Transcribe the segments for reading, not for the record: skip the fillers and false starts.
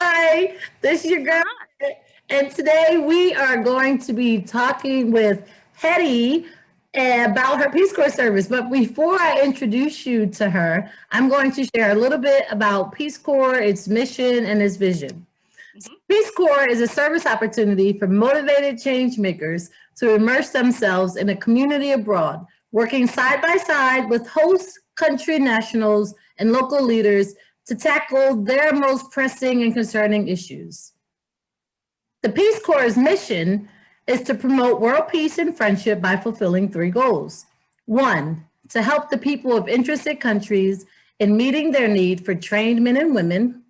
Hi, this is your girl. Hi. And today we are going to be talking with Hetty about her Peace Corps service. But before I introduce you to her, I'm going to share a little bit about Peace Corps, its mission, and its vision. Mhm. Peace Corps is a service opportunity for motivated change makers to immerse themselves in a community abroad, working side by side with host country nationals and local leaders to tackle their most pressing and concerning issues. The Peace Corps' mission is to promote world peace and friendship by fulfilling three goals. One, to help the people of interested countries in meeting their need for trained men and women.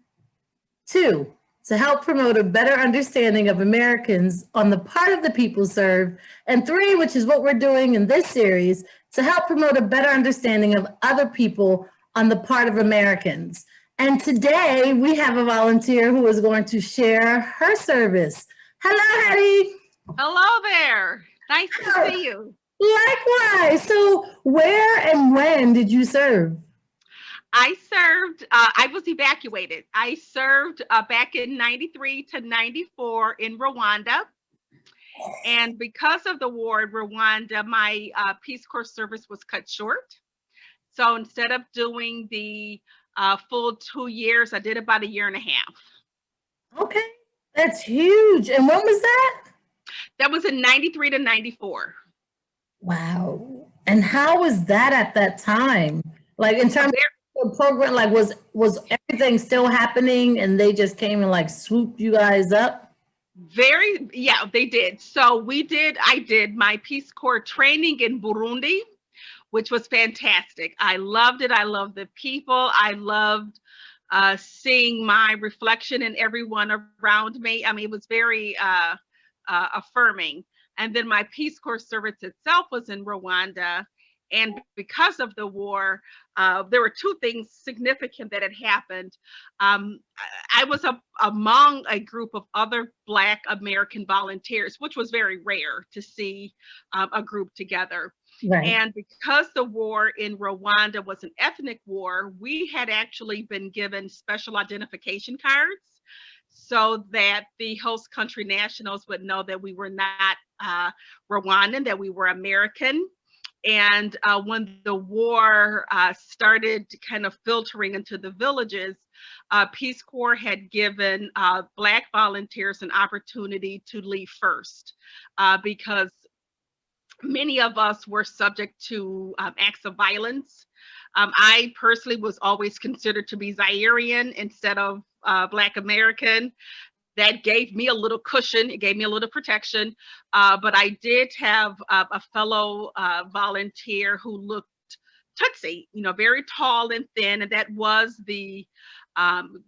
Two, to help promote a better understanding of Americans on the part of the people served. And three, which is what we're doing in this series, to help promote a better understanding of other people on the part of Americans. And today we have a volunteer who is going to share her service. Hello, Hattie. Hello there. Nice to see you. Likewise. So, where and when did you serve? I was evacuated. I served back in 93 to 94 in Rwanda. And because of the war in Rwanda, my Peace Corps service was cut short. So instead of doing the full 2 years, I did about a year and a half. Okay, that's huge. And when was that? That was in 93 to 94. Wow. And how was that at that time? Like in A terms very, of the program, like was everything still happening and they just came and like swooped you guys up? yeah, they did. I did my Peace Corps training in Burundi, which was fantastic. I loved it. I loved the people. I loved seeing my reflection in everyone around me. I mean, it was very affirming. And then my Peace Corps service itself was in Rwanda. And because of the war, there were two things significant that had happened. Um, I was among a group of other Black American volunteers, which was very rare to see a group together. Right. And because the war in Rwanda was an ethnic war, we had actually been given special identification cards so that the host country nationals would know that we were not Rwandan, that we were American. And when the war started kind of filtering into the villages, Peace Corps had given Black volunteers an opportunity to leave first because many of us were subject to acts of violence. I personally was always considered to be Zairian instead of Black American. That gave me a little cushion, it gave me a little protection. But I did have a fellow volunteer who looked Tootsie, very tall and thin, and that was the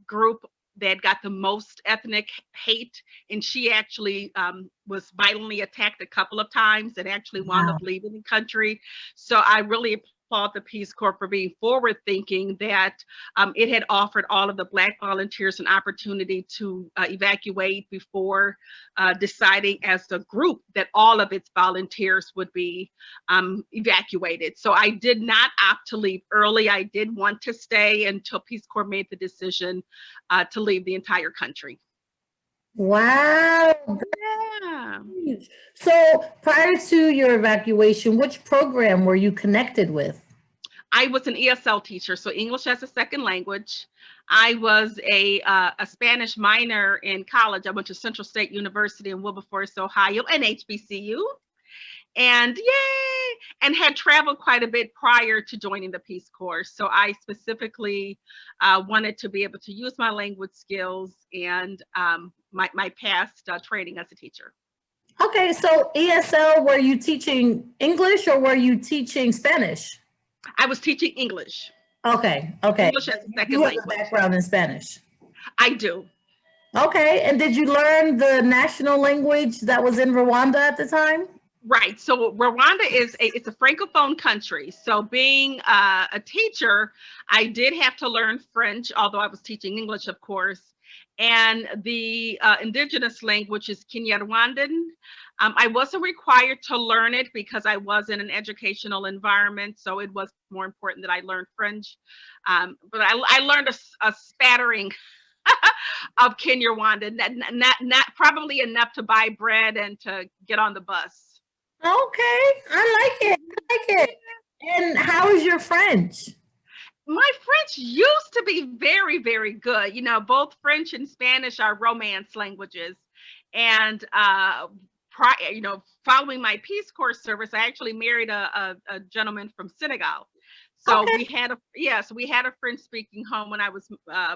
group that got the most ethnic hate. And she actually was violently attacked a couple of times and actually wound up Wow. leaving the country. So I really applaud the Peace Corps for being forward thinking that it had offered all of the Black volunteers an opportunity to evacuate before deciding as a group that all of its volunteers would be evacuated. So I did not opt to leave early. I did want to stay until Peace Corps made the decision to leave the entire country. Wow. Yeah. Huge. So prior to your evacuation, which program were you connected with? I was an ESL teacher, so English as a second language. I was a Spanish minor in college. I went to Central State University in Wilberforce, Ohio, and HBCU. And yay! And had traveled quite a bit prior to joining the Peace Corps. So I specifically wanted to be able to use my language skills and my past training as a teacher. Okay, so ESL, were you teaching English or were you teaching Spanish? I was teaching English, Okay, okay. English as a second You have a language. background in Spanish. I do. Okay, and did you learn the national language that was in Rwanda at the time? Right. So Rwanda it's a francophone country. So being a teacher, I did have to learn French, although I was teaching English, of course. And the indigenous language is Kinyarwandan. I wasn't required to learn it because I was in an educational environment, so it was more important that I learn French. But I learned a spattering of Kinyarwanda. Not probably enough to buy bread and to get on the bus. Okay, I like it. I like it. And how is your French? My French used to be very, very good. You know, both French and Spanish are Romance languages. And following my Peace Corps service, I actually married a gentleman from Senegal. So Okay. we had a French speaking home when I was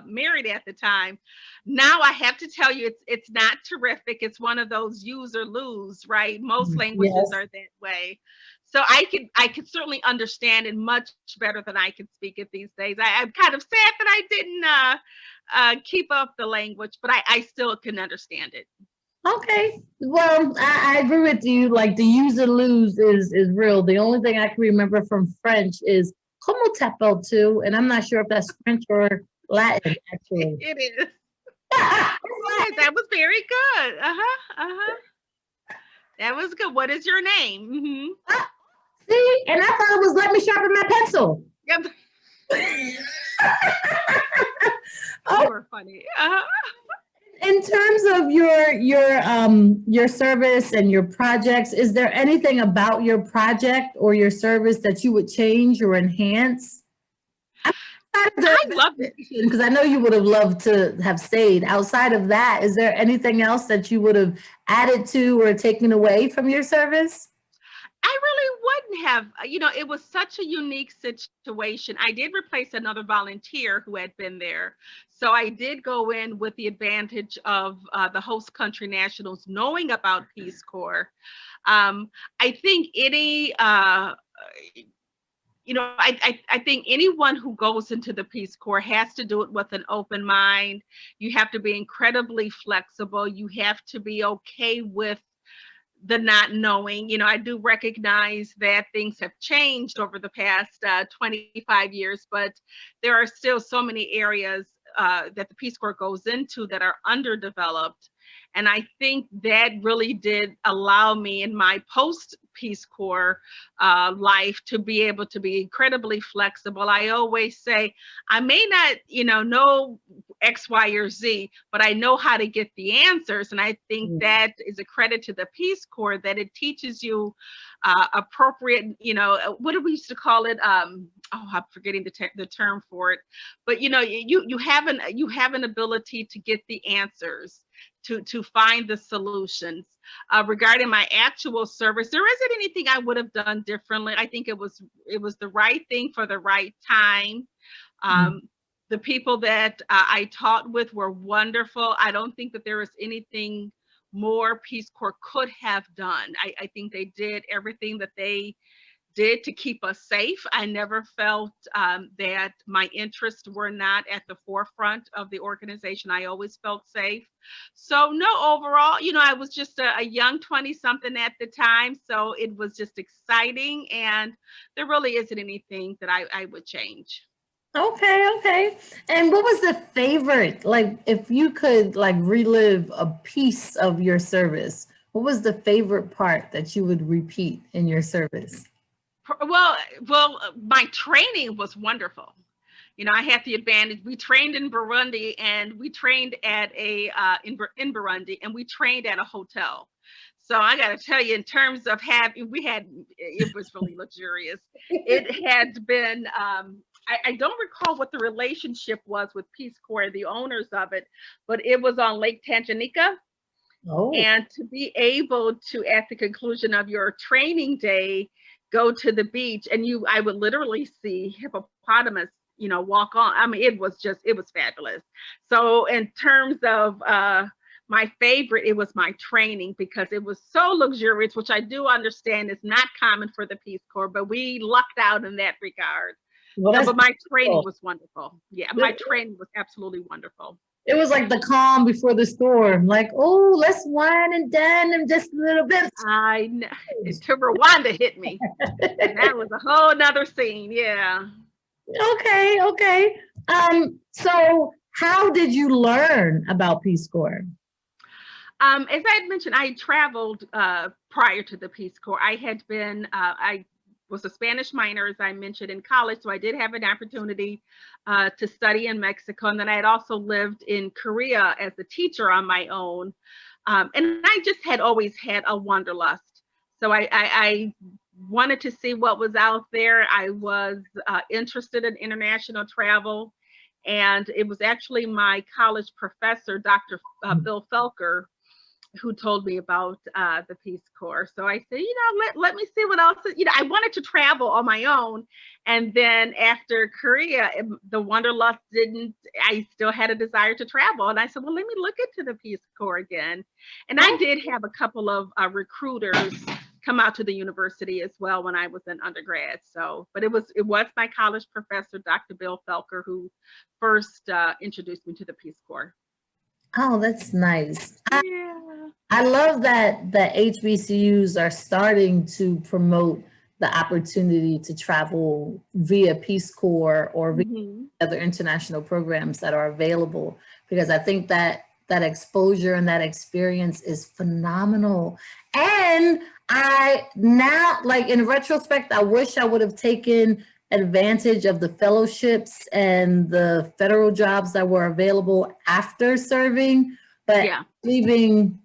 married at the time. Now I have to tell you, it's not terrific. It's one of those use or lose, right? Most languages Yes. are that way. So I could certainly understand it much better than I can speak it these days. I'm kind of sad that I didn't keep up the language, but I still can understand it. Okay. Well, I agree with you. Like the use or lose is real. The only thing I can remember from French is "Como t'appelles-tu?" And I'm not sure if that's French or Latin, actually. It is. Oh, that was very good. That was good. What is your name? See, and I thought it was let me sharpen my pencil. Yep. Oh, You were funny. in terms of your service and your projects, is there anything about your project or your service that you would change or enhance? I loved it. Because I know you would have loved to have stayed. Outside of that, is there anything else that you would have added to or taken away from your service? I really wouldn't have. It was such a unique situation. I did replace another volunteer who had been there. So I did go in with the advantage of the host country nationals knowing about Peace Corps. I think I think anyone who goes into the Peace Corps has to do it with an open mind. You have to be incredibly flexible. You have to be okay with the not knowing. I do recognize that things have changed over the past 25 years, but there are still so many areas that the Peace Corps goes into that are underdeveloped. And I think that really did allow me in my post Peace Corps life to be able to be incredibly flexible. I always say, I may not, know X, Y, or Z, but I know how to get the answers. And I think that is a credit to the Peace Corps that it teaches you appropriate, what do we used to call it? I'm forgetting the term for it, but you have an ability to get the answers, to find the solutions. Regarding my actual service, there isn't anything I would have done differently. I think it was the right thing for the right time. The people that I taught with were wonderful. I don't think that there is anything more Peace Corps could have done. I think they did everything that they did to keep us safe. I never felt that my interests were not at the forefront of the organization. I always felt safe. So no, overall, I was just a young 20-something at the time. So it was just exciting. And there really isn't anything that I would change. Okay, okay. And what was the favorite, like if you could like relive a piece of your service, what was the favorite part that you would repeat in your service? Well, my training was wonderful. I had the advantage. We trained in Burundi, and we trained at in Burundi, and we trained at a hotel. So I got to tell you, in terms of it was really luxurious. It had been. I don't recall what the relationship was with Peace Corps, the owners of it, but it was on Lake Tanganyika. Oh, And to be able to, at the conclusion of your training day, go to the beach, and I would literally see hippopotamus, walk on. I mean, it was fabulous. So in terms of my favorite, it was my training, because it was so luxurious, which I do understand is not common for the Peace Corps, but we lucked out in that regard. well, So, that's but my training cool. was wonderful. Yeah, my training was absolutely wonderful. It was like the calm before the storm. Like, oh, let's wine and dine them just a little bit. I know. Until Rwanda hit me. And that was a whole nother scene. Yeah. Okay, okay. So how did you learn about Peace Corps? As I had mentioned, I had traveled prior to the Peace Corps. I was a Spanish minor, as I mentioned, in college. So I did have an opportunity to study in Mexico. And then I had also lived in Korea as a teacher on my own. And I just had always had a wanderlust. So I wanted to see what was out there. I was interested in international travel. And it was actually my college professor, Dr. Bill Felker, who told me about the Peace Corps. So I said, let me see what else. I wanted to travel on my own. And then after Korea, the wanderlust didn't, I still had a desire to travel. And I said, well, let me look into the Peace Corps again. And I did have a couple of recruiters come out to the university as well when I was an undergrad. So, but it was my college professor, Dr. Bill Felker, who first introduced me to the Peace Corps. Oh, that's nice. Yeah. I love that HBCUs are starting to promote the opportunity to travel via Peace Corps or via other international programs that are available, because I think that exposure and that experience is phenomenal. And I now, like in retrospect, I wish I would have taken advantage of the fellowships and the federal jobs that were available after serving, but leaving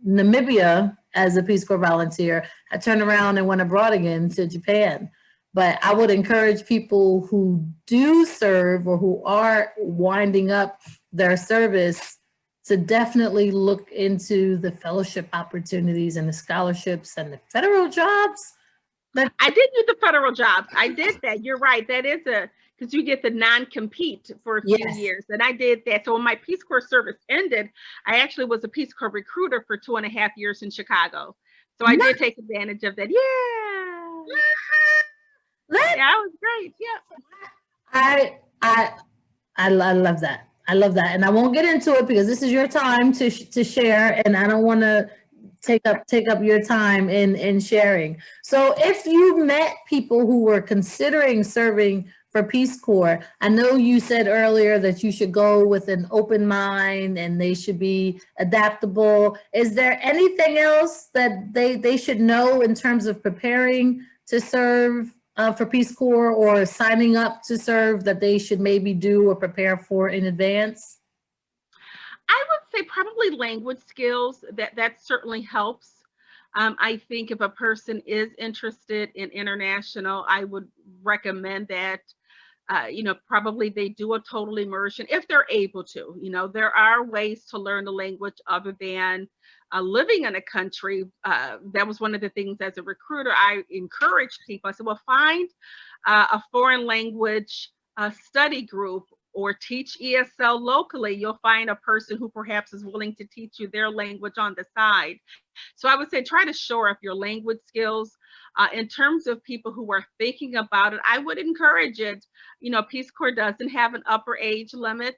Namibia as a Peace Corps volunteer, I turned around and went abroad again to Japan. But I would encourage people who do serve or who are winding up their service to definitely look into the fellowship opportunities and the scholarships and the federal jobs. I did do the federal jobs. I did that. You're right. That is because you get the non-compete for a few years. And I did that. So when my Peace Corps service ended, I actually was a Peace Corps recruiter for 2.5 years in Chicago. So I did take advantage of that. Yeah. Yeah, it was great. Yeah. I love that. I love that. And I won't get into it because this is your time to share, and I don't want to take up your time in sharing. So if you met people who were considering serving for Peace Corps, I know you said earlier that you should go with an open mind and they should be adaptable. Is there anything else that they should know in terms of preparing to serve for Peace Corps or signing up to serve that they should maybe do or prepare for in advance? I would say probably language skills. That certainly helps. I think if a person is interested in international, I would recommend that probably they do a total immersion if they're able to. There are ways to learn the language other than living in a country. That was one of the things as a recruiter I encouraged people. I said, well, find a foreign language study group or teach ESL locally. You'll find a person who perhaps is willing to teach you their language on the side. So I would say try to shore up your language skills. In terms of people who are thinking about it, I would encourage it. Peace Corps doesn't have an upper age limit.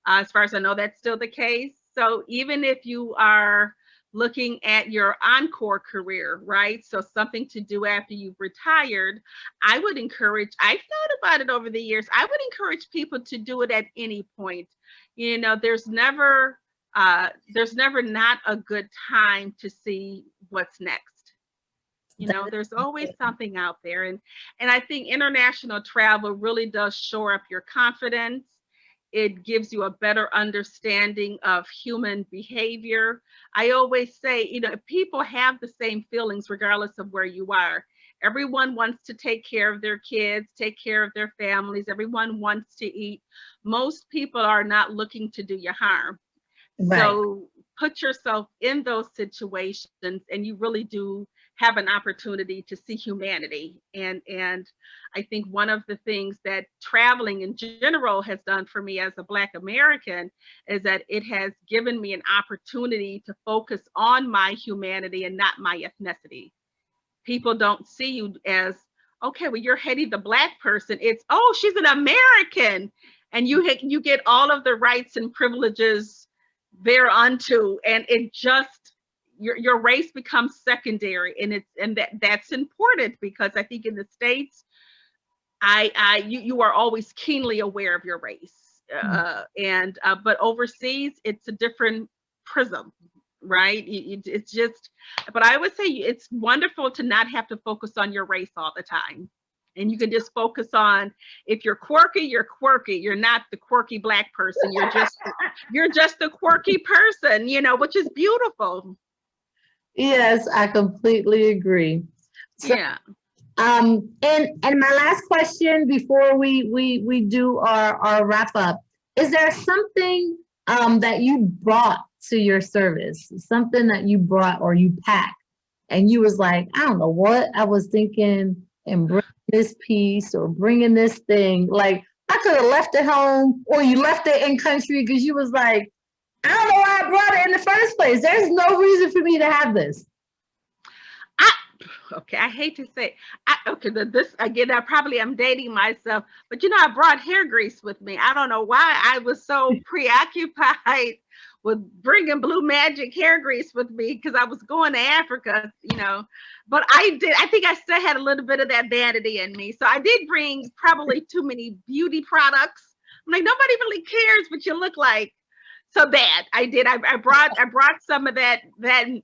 As far as I know, that's still the case. So even if you are looking at your encore career, right? So something to do after you've retired, I've thought about it over the years. I would encourage people to do it at any point. There's never not a good time to see what's next. There's always something out there. And I think international travel really does shore up your confidence. It gives you a better understanding of human behavior. I always say, people have the same feelings regardless of where you are. Everyone wants to take care of their kids, take care of their families. Everyone wants to eat. Most people are not looking to do you harm. Right. So put yourself in those situations and you really do have an opportunity to see humanity. And I think one of the things that traveling in general has done for me as a Black American is that it has given me an opportunity to focus on my humanity and not my ethnicity. People don't see you as, okay, well, you're Heady the Black person. It's, oh, she's an American. And you get all of the rights and privileges thereunto. And it just, your race becomes secondary, and that's important because I think in the States, you are always keenly aware of your race, but overseas it's a different prism. right? It's just, but I would say it's wonderful to not have to focus on your race all the time. And you can just focus on, if you're quirky, you're quirky. You're not the quirky Black person. You're just a quirky person, you know, which is beautiful. Yes, I completely agree. So, Yeah. and my last question before we do our wrap up, is there something that you brought to your service, something that you brought or you packed, and you was like, I don't know what I was thinking, and bring this piece or bringing this thing, like I could have left it home, or you left it in country because you was like, I don't know why I brought it in the first place. There's no reason for me to have this. Okay, I hate to say, this again, I probably am dating myself, but you know, I brought hair grease with me. I don't know why I was so preoccupied with bringing Blue Magic hair grease with me because I was going to Africa, you know. But I think I still had a little bit of that vanity in me. So I did bring probably too many beauty products. I'm like, nobody really cares what you look like. So that I did. I brought some of that. I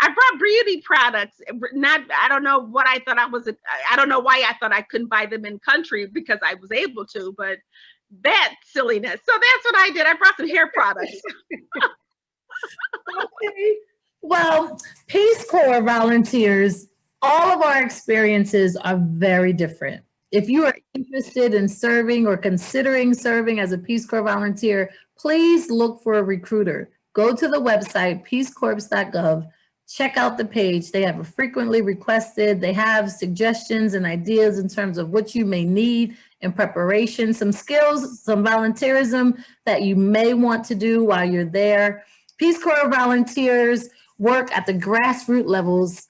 brought beauty products. Not, I don't know what I thought I was. I don't know why I thought I couldn't buy them in country because I was able to. But that silliness. So that's what I did. I brought some hair products. Okay. Well, Peace Corps volunteers, all of our experiences are very different. If you are interested in serving or considering serving as a Peace Corps volunteer, please look for a recruiter. Go to the website, peacecorps.gov, check out the page. They have a frequently requested, they have suggestions and ideas in terms of what you may need in preparation, some skills, some volunteerism that you may want to do while you're there. Peace Corps volunteers work at the grassroots levels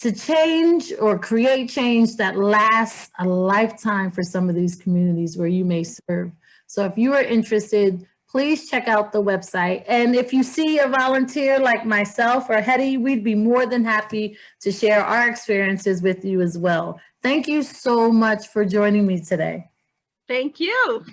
to change or create change that lasts a lifetime for some of these communities where you may serve. So if you are interested, please check out the website. And if you see a volunteer like myself or Heady, we'd be more than happy to share our experiences with you as well. Thank you so much for joining me today. Thank you.